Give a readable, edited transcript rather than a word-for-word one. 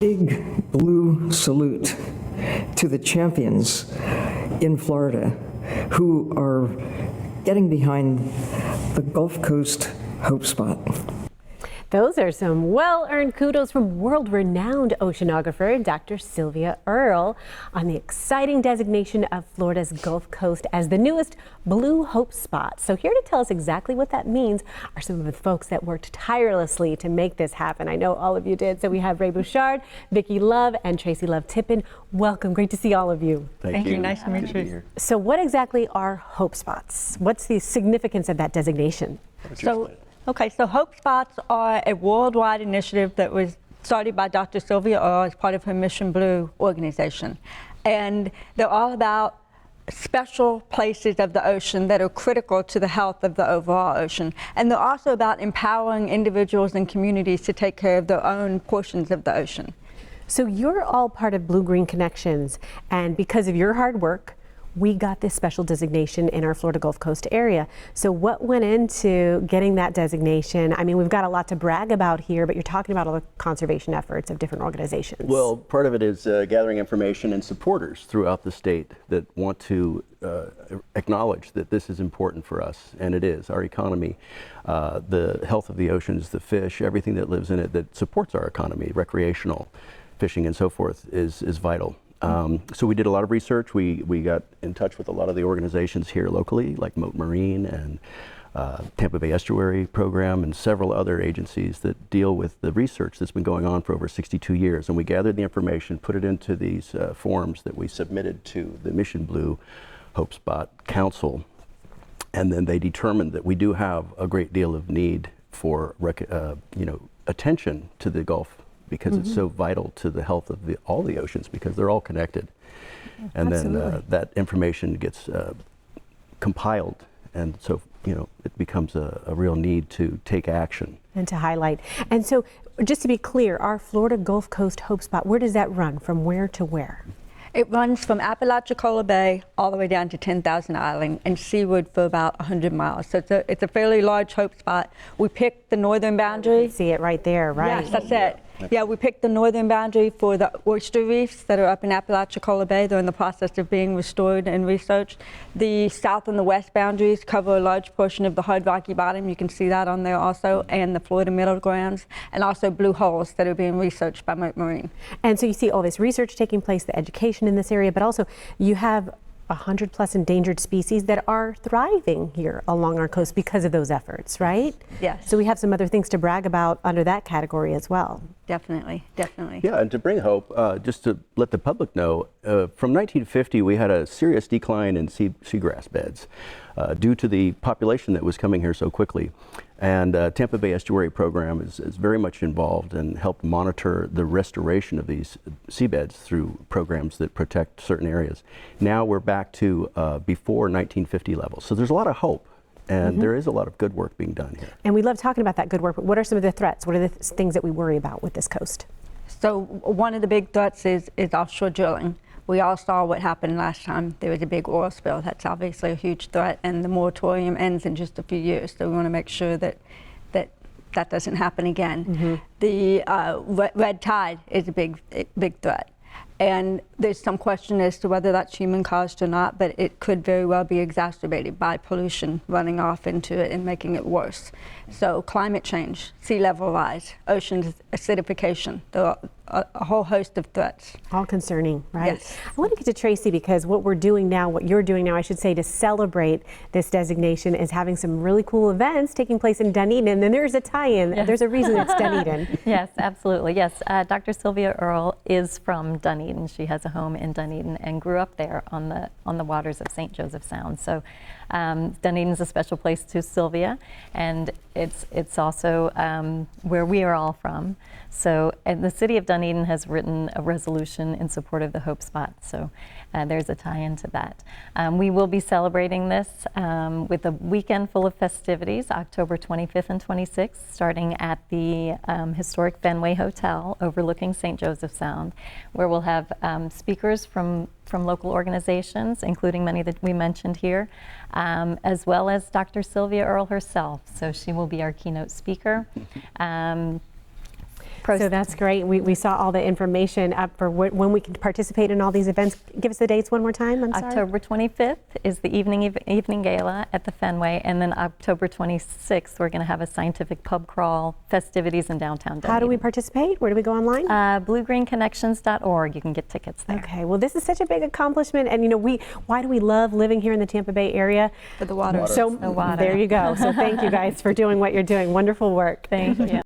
Big blue salute to the champions in Florida who are getting behind the Gulf Coast Hope Spot. Those are some well-earned kudos from world-renowned oceanographer Dr. Sylvia Earle on the exciting designation of Florida's Gulf Coast as the newest Blue Hope Spot. So here to tell us exactly what that means are some of the folks that worked tirelessly to make this happen. I know all of you did. So we have Ray Bouchard, Vicki Love, and Tracy Love Tippin. Welcome. Great to see all of you. Thank you. Nice to meet you. So what exactly are Hope Spots? What's the significance of that designation? So Hope Spots are a worldwide initiative that was started by Dr. Sylvia Earle as part of her Mission Blue organization. And they're all about special places of the ocean that are critical to the health of the overall ocean. And they're also about empowering individuals and communities to take care of their own portions of the ocean. So you're all part of Blue Green Connections, and because of your hard work, we got this special designation in our Florida Gulf Coast area. So what went into getting that designation? I mean, we've got a lot to brag about here, but you're talking about all the conservation efforts of different organizations. Well, part of it is gathering information and supporters throughout the state that want to acknowledge that this is important for us, and it is. Our economy, the health of the oceans, the fish, everything that lives in it that supports our economy, recreational fishing and so forth is vital. So we did a lot of research. We got in touch with a lot of the organizations here locally, like Mote Marine and Tampa Bay Estuary Program and several other agencies that deal with the research that's been going on for over 62 years. And we gathered the information, put it into these forms that we submitted to the Mission Blue Hope Spot Council. And then they determined that we do have a great deal of need for attention to the Gulf, because it's so vital to the health of all the oceans, because they're all connected. And then that information gets compiled, and so it becomes a real need to take action. And to highlight. And so just to be clear, our Florida Gulf Coast Hope Spot, where does that run? From where to where? It runs from Apalachicola Bay all the way down to 10,000 Island and seaward for about 100 miles. So it's a fairly large hope spot. We picked the northern boundary. See it right there, right? Yes, that's it. Yeah, we picked the northern boundary for the oyster reefs that are up in Apalachicola Bay. They're in the process of being restored and researched. The south and the west boundaries cover a large portion of the hard rocky bottom. You can see that on there also, and the Florida middle grounds, and also blue holes that are being researched by Mote Marine. And so you see all this research taking place, the education in this area, but also you have 100+ endangered species that are thriving here along our coast because of those efforts, right? Yes. So we have some other things to brag about under that category as well. Definitely, definitely. Yeah, and to bring hope, just to let the public know, from 1950 we had a serious decline in seagrass beds due to the population that was coming here so quickly. And Tampa Bay Estuary Program is very much involved and helped monitor the restoration of these seabeds through programs that protect certain areas. Now we're back to before 1950 levels. So there's a lot of hope, and there is a lot of good work being done here. And we love talking about that good work, but what are some of the threats? What are the things that we worry about with this coast? So one of the big threats is offshore drilling. We all saw what happened last time there was a big oil spill. That's obviously a huge threat, and the moratorium ends in just a few years. So we want to make sure that that doesn't happen again. The red tide is a big threat. And there's some question as to whether that's human caused or not, but it could very well be exacerbated by pollution running off into it and making it worse. So climate change, sea level rise, ocean acidification, there are a whole host of threats. All concerning, right? Yes. I want to get to Tracy, because what we're doing now, what you're doing now, I should say, to celebrate this designation is having some really cool events taking place in Dunedin. And then there's a tie-in. Yes. There's a reason it's Dunedin. Yes, absolutely. Yes, Dr. Sylvia Earle is from Dunedin. She has a home in Dunedin and grew up there on the waters of St. Joseph Sound. So Dunedin is a special place to Sylvia, and it's also where we are all from. So, and the city of Dunedin has written a resolution in support of the Hope Spot. So there's a tie-in to that. We will be celebrating this with a weekend full of festivities, October 25th and 26th, starting at the historic Fenway Hotel overlooking St. Joseph Sound, where we'll have speakers from local organizations, including many that we mentioned here, as well as Dr. Sylvia Earle herself. So she will be our keynote speaker. So that's great. We saw all the information up for when we can participate in all these events. Give us the dates one more time. I'm sorry. October 25th is the evening gala at the Fenway, and then October 26th we're going to have a scientific pub crawl festivities in downtown Dunedin. How do we participate? Where do we go online? BlueGreenConnections.org. You can get tickets there. Okay, well, this is such a big accomplishment, and why do we love living here in the Tampa Bay area? For the water. So The water. there you go. So thank you guys for doing what you're doing. Wonderful work. Thank you.